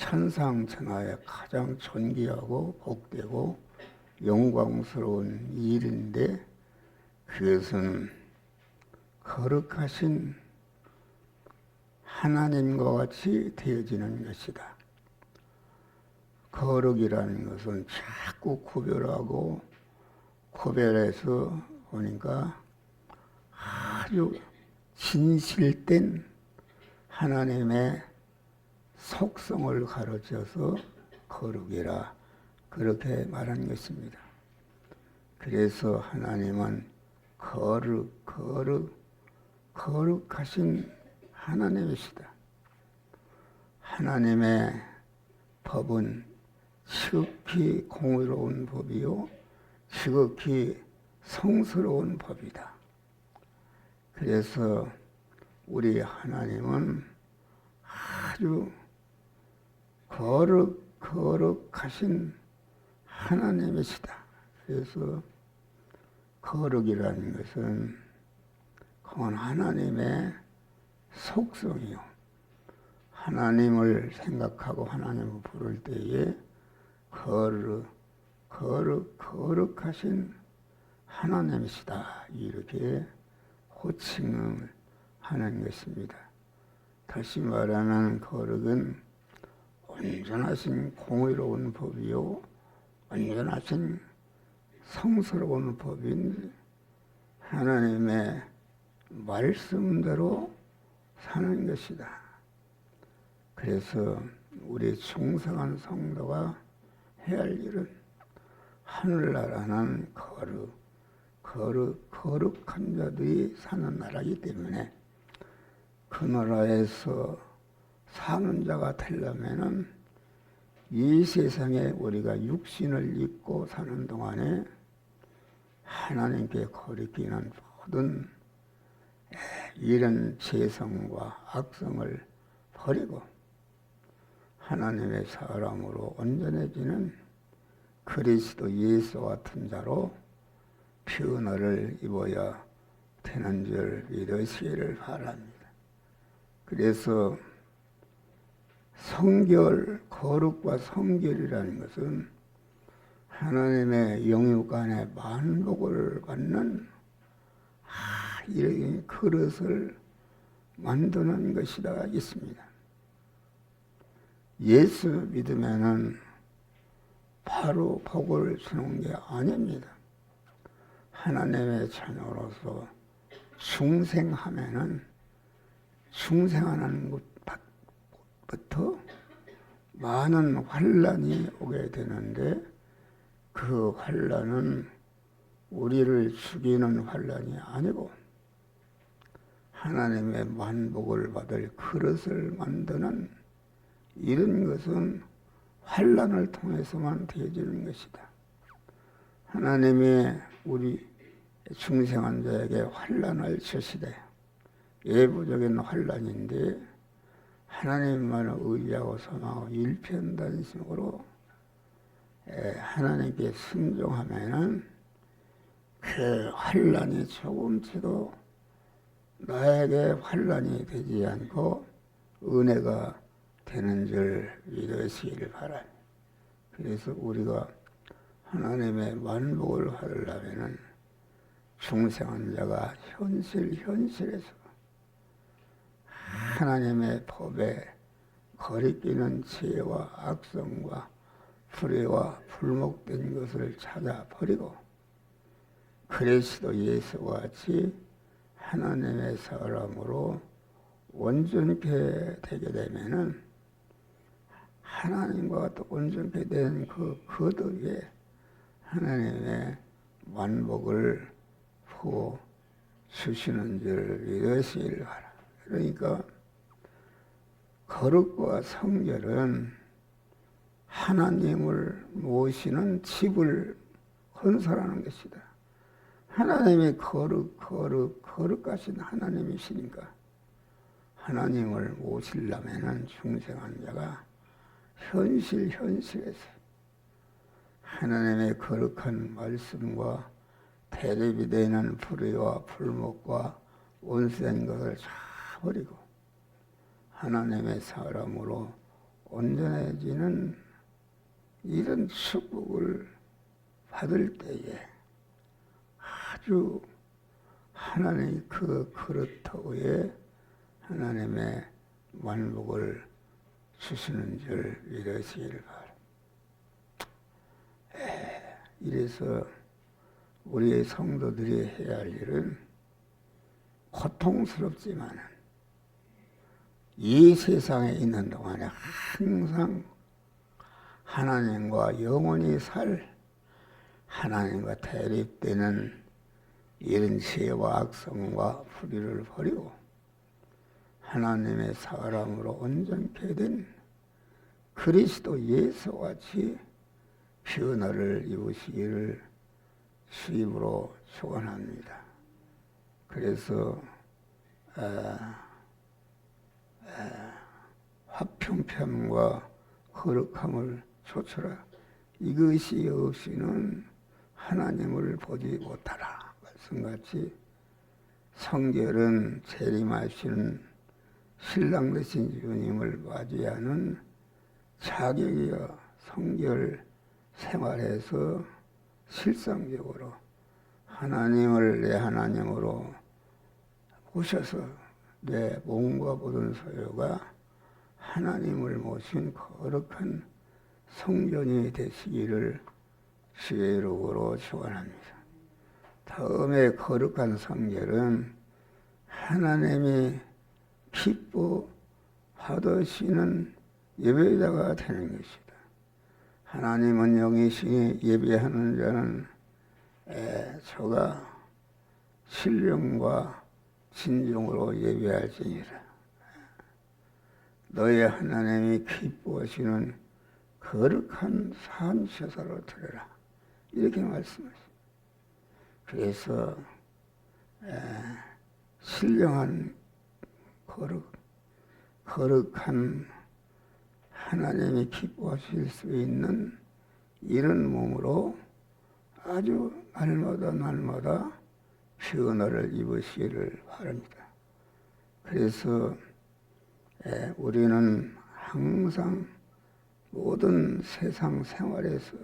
천상천하에 가장 존귀하고 복되고 영광스러운 일인데 그것은 거룩하신 하나님과 같이 되어지는 것이다. 거룩이라는 것은 자꾸 구별하고 구별해서 보니까 아주 진실된 하나님의 속성을 가르쳐서 거룩이라 그렇게 말한 것입니다. 그래서 하나님은 거룩하신 하나님이시다. 하나님의 법은 지극히 공의로운 법이요 지극히 성스러운 법이다. 그래서 우리 하나님은 아주 거룩하신 하나님이시다. 그래서 거룩이라는 것은 그건 하나님의 속성이요. 하나님을 생각하고 하나님을 부를 때에 거룩하신 하나님이시다. 이렇게 호칭을 하는 것입니다. 다시 말하면 거룩은 온전하신 공의로운 법이요 온전하신 성스러운 법인 하나님의 말씀대로 사는 것이다. 그래서 우리 충성한 성도가 해야 할 일은 하늘나라는 거룩한 자들이 사는 나라이기 때문에 그 나라에서 사는 자가 되려면은 이 세상에 우리가 육신을 입고 사는 동안에 하나님께 거리끼는 모든 이런 죄성과 악성을 버리고 하나님의 사람으로 온전해지는 그리스도 예수 같은 자로 변화를 입어야 되는 줄 믿으시기를 바랍니다. 그래서 성결, 거룩과 성결이라는 것은 하나님의 영육 안에 만복을 받는 이런 그릇을 만드는 것이다 있습니다. 예수 믿으면은 바로 복을 주는 게 아닙니다. 하나님의 자녀로서 중생하면은 중생하는 것부터 많은 환난이 오게 되는데 그 환난은 우리를 죽이는 환난이 아니고 하나님의 만복을 받을 그릇을 만드는 이런 것은 환난을 통해서만 되어지는 것이다. 하나님이 우리 중생한 자에게 환난을 주시되 예부적인 환난인데 하나님만을 의지하고 섬하고 일편단심으로 하나님께 순종하면은 그 환난이 조금치도 나에게 환난이 되지 않고 은혜가 되는 줄 믿으시기를 바랍니다. 그래서 우리가 하나님의 만복을 받으려면은 중생한 자가 현실에서 하나님의 법에 거리끼는 죄와 악성과 불의와 불목된 것을 찾아버리고 그리스도 예수와 같이 하나님의 사람으로 온전케 되게 되면은 하나님과 또 온전케 된 그 거듭에 하나님의 만복을 부어 주시는 줄 믿으시기를 바랍니다. 그러니까 거룩과 성결은 하나님을 모시는 집을 건설하는 것이다. 하나님이 거룩하신 하나님이시니까 하나님을 모시려면은 중생한 자가 현실에서 하나님의 거룩한 말씀과 대립이 되는 불의와 불목과 원수된 것을 다 버리고 하나님의 사람으로 온전해지는 이런 축복을 받을 때에 아주 하나님 그 그릇 위에 하나님의 만복을 주시는 줄 믿으시길 바랍니다. 이래서 우리의 성도들이 해야 할 일은 고통스럽지만 이 세상에 있는 동안에 항상 하나님과 영원히 살 하나님과 대립되는 이런 죄와 악성과 불의를 버리고 하나님의 사람으로 온전케 된 그리스도 예수같이 변화를 입으시기를 주입으로 축원합니다. 그래서 화평함과 거룩함을 좇으라. 이것이 없이는 하나님을 보지 못하라. 말씀같이 성결은 재림하시는 신랑 되신 주님을 맞이하는 자격이여 성결 생활에서 실상적으로 하나님을 내 하나님으로 모셔서 내 몸과 모든 소유가 하나님을 모신 거룩한 성전이 되시기를 주의 이름으로 축원합니다. 다음에 거룩한 성결은 하나님이 기뻐받으시는 예배자가 되는 것이다. 하나님은 영이시니 예배하는 자는 저가 신령과 진정으로 예배할지니라. 너의 하나님이 기뻐하시는 거룩한 산제사로 드려라. 이렇게 말씀하십니다. 그래서 신령한 거룩한 하나님이 기뻐하실 수 있는 이런 몸으로 아주 날마다 변화를 입으시기를 바랍니다. 그래서 우리는 항상 모든 세상 생활에서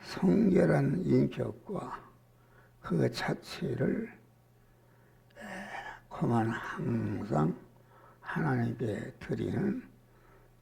성결한 인격과 그 자체를 그만 항상 하나님께 드리는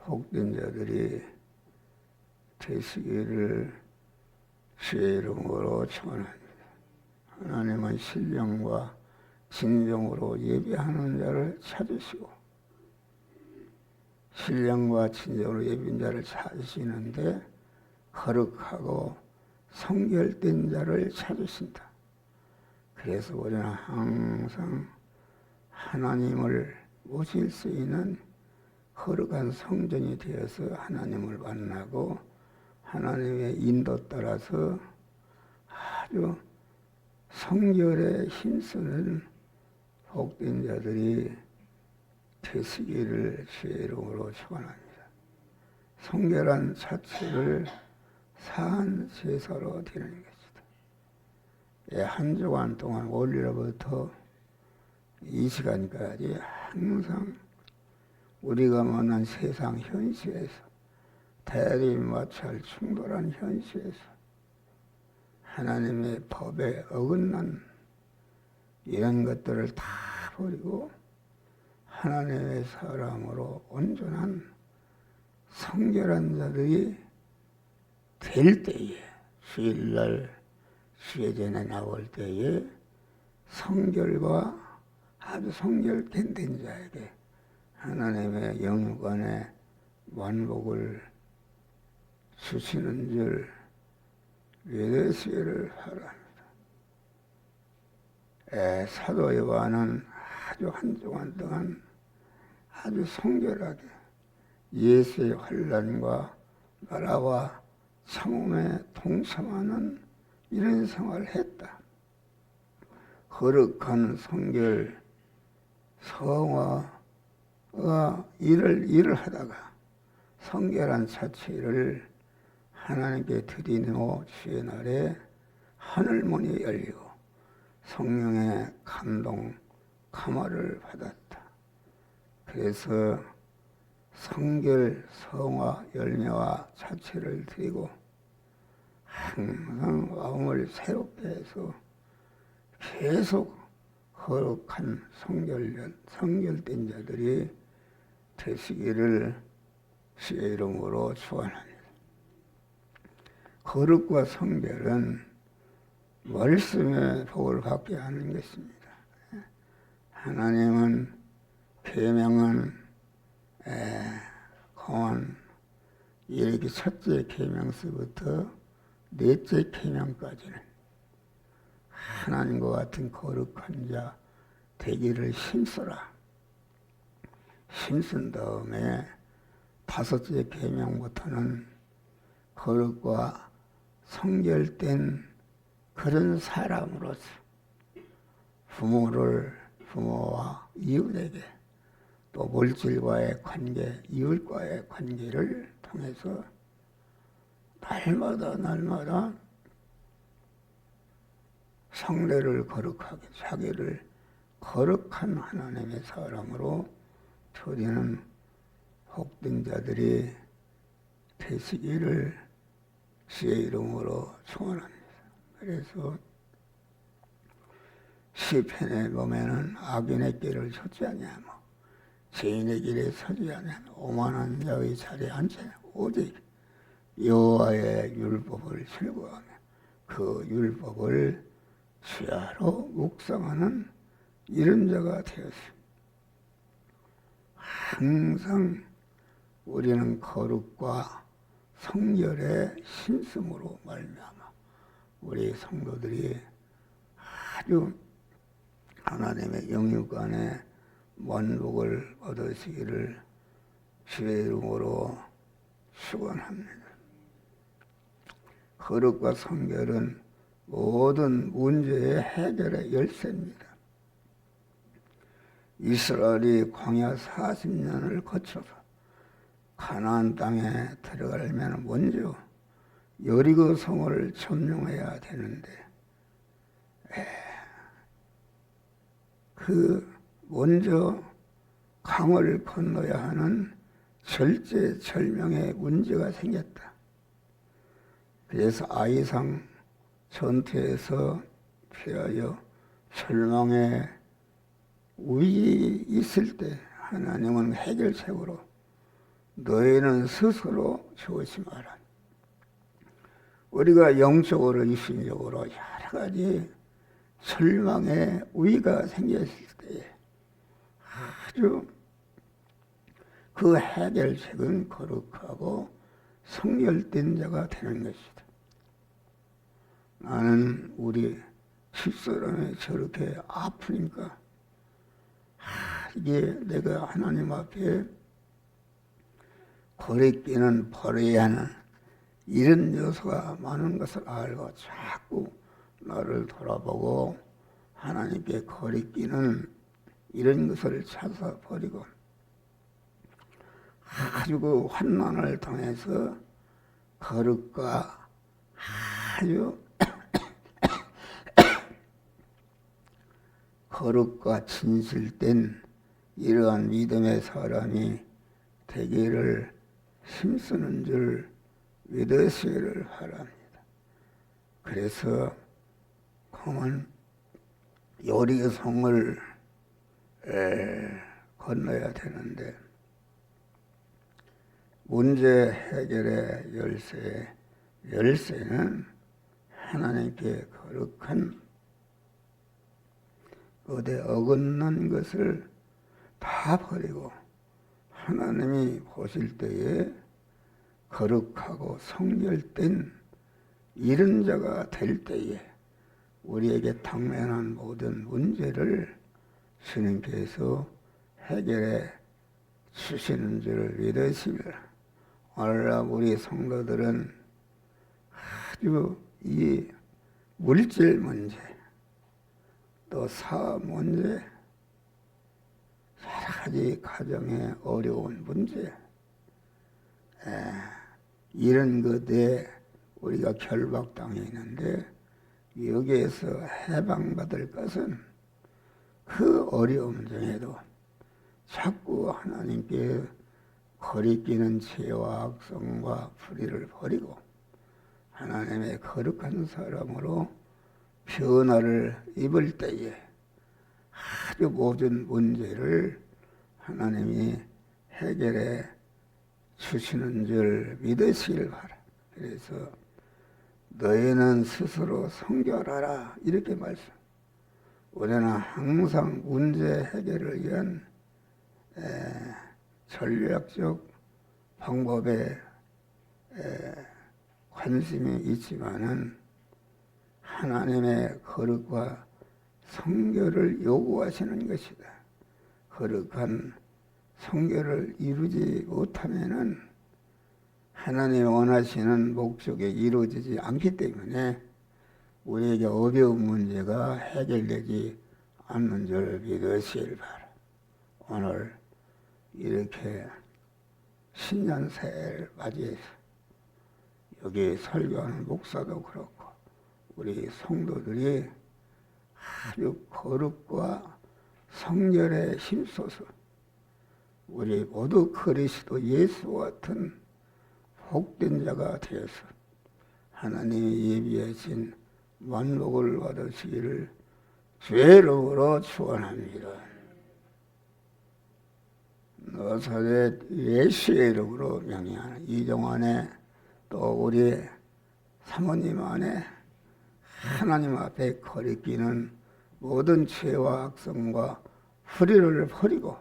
복된 자들이 되시기를 주의 이름으로 축원합니다. 하나님은 신령과 진정으로 예배하는 자를 찾으시고 신령과 진정으로 예배하는 자를 찾으시는데 거룩하고 성결된 자를 찾으신다. 그래서 우리는 항상 하나님을 모실 수 있는 거룩한 성전이 되어서 하나님을 만나고 하나님의 인도 따라서 아주 성결에 힘쓰는 복된 자들이 되시기를 주의 이름으로 축원합니다. 성결한 자체를 산 제사로 드리는 것이다. 한 주간 동안 월요일부터 이 시간까지 항상 우리가 만난 세상 현실에서 대립 마찰 충돌한 현실에서 하나님의 법에 어긋난 이런 것들을 다 버리고 하나님의 사람으로 온전한 성결한 자들이 될 때에 주일날 주예전에 나올 때에 성결과 아주 성결된 자에게 하나님의 영육간의 만복을 주시는 줄 믿으시기를 바랍니다. 사도 요한은 아주 한 주간 동안 아주 성결하게 예수의 환난과 나라와 참음에 동참하는 이런 생활을 했다. 거룩한 성결 성화가 일을 하다가 성결한 자체를 하나님께 드리는 주의 날에 하늘문이 열리고 성령의 감동 감화를 받았다. 그래서 성결, 성화, 열매와 자체를 드리고 항상 마음을 새롭게 해서 계속 거룩한 성결된 자들이 되시기를 주의 이름으로 축원합니다. 거룩과 성결은 말씀의 복을 받게 하는 것입니다. 하나님은 계명은 공안 이렇게 첫째 계명서부터 넷째 계명까지는 하나님과 같은 거룩한 자 되기를 힘쓰라. 힘쓴 다음에 다섯째 계명부터는 거룩과 성결된 그런 사람으로서 부모와 이웃에게 또 물질과의 관계, 이웃과의 관계를 통해서 날마다 성례를 거룩하게 자기를 거룩한 하나님의 사람으로 드리는 복된 자들이 되시기를 주의 이름으로 축원합니다. 그래서 시편에 보면은 악인의 길을 걷지 아니하며 죄인의 길에 서지 아니하며 오만한 자의 자리에 앉지 아니하며 오직 여호와의 율법을 즐거워하며 그 율법을 주야로 묵상하는 이런 자가 되었습니다. 항상 우리는 거룩과 성결에 힘쓰므로 말미암아 우리 성도들이 아주 하나님의 영육간에 만복을 얻으시기를 주의 이름으로 축원합니다. 거룩과 성결은 모든 문제의 해결의 열쇠입니다. 이스라엘이 광야 40년을 거쳐서 가나안 땅에 들어가려면 먼저 여리고 성을 점령해야 되는데 그 먼저 강을 건너야 하는 절제절명의 문제가 생겼다. 그래서 아이상 전투에서 피하여 절망의 위기 있을 때 하나님은 해결책으로 너희는 스스로 죽지 마라. 우리가 영적으로 육신적으로 여러 가지 절망의 위기가 생겼을 때 아주 그 해결책은 거룩하고 성결된 자가 되는 것이다. 나는 우리 집사람이 저렇게 아프니까 이게 내가 하나님 앞에 거리끼는 버려야 하는 이런 요소가 많은 것을 알고 자꾸 나를 돌아보고 하나님께 거리끼는 이런 것을 찾아 버리고 아주 그 환난을 통해서 거룩과 아주 거룩과 진실된 이러한 믿음의 사람이 되기를 힘쓰는 줄 믿으시기를 바랍니다. 그래서 공은 여리고성을 건너야 되는데 문제 해결의 열쇠는 하나님께 거룩한 어디 어긋난 것을 다 버리고 하나님이 보실 때에 거룩하고 성결된 이런 자가 될 때에 우리에게 당면한 모든 문제를 주님께서 해결해 주시는 줄 믿으시며 오늘날 우리 성도들은 아주 이 물질 문제 또 사업 문제 여러 가지 가정의 어려운 문제 이런 것에 우리가 결박당해 있는데 여기에서 해방받을 것은 그 어려움 중에도 자꾸 하나님께 거리끼는 죄와 악성과 불의를 버리고 하나님의 거룩한 사람으로 변화를 입을 때에 아주 모든 문제를 하나님이 해결해 주시는 줄 믿으시길 바라. 그래서 너희는 스스로 성결하라 이렇게 말씀. 우리는 항상 문제 해결을 위한 전략적 방법에 관심이 있지만은 하나님의 거룩과 성결을 요구하시는 것이다. 거룩한 성결을 이루지 못하면은 하나님이 원하시는 목적이 이루어지지 않기 때문에 우리에게 어려운 문제가 해결되지 않는 줄 믿으시길 바라. 오늘 이렇게 신년새해를 맞이해서 여기 설교하는 목사도 그렇고 우리 성도들이 아주 거룩과 성결에 힘써서 우리 모두 그리스도 예수와 같은 복된 자가 되어서 하나님이 예비하신 만복을 받으시기를 주의 이름으로 축원합니다. 나사렛 예수의 이름으로 명령하는 이종환의 또 우리 사모님 안에 하나님 앞에 거리끼는 모든 죄와 악성과 불의를 버리고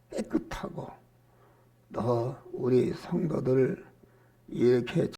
깨끗하고 또 우리 성도들 이렇게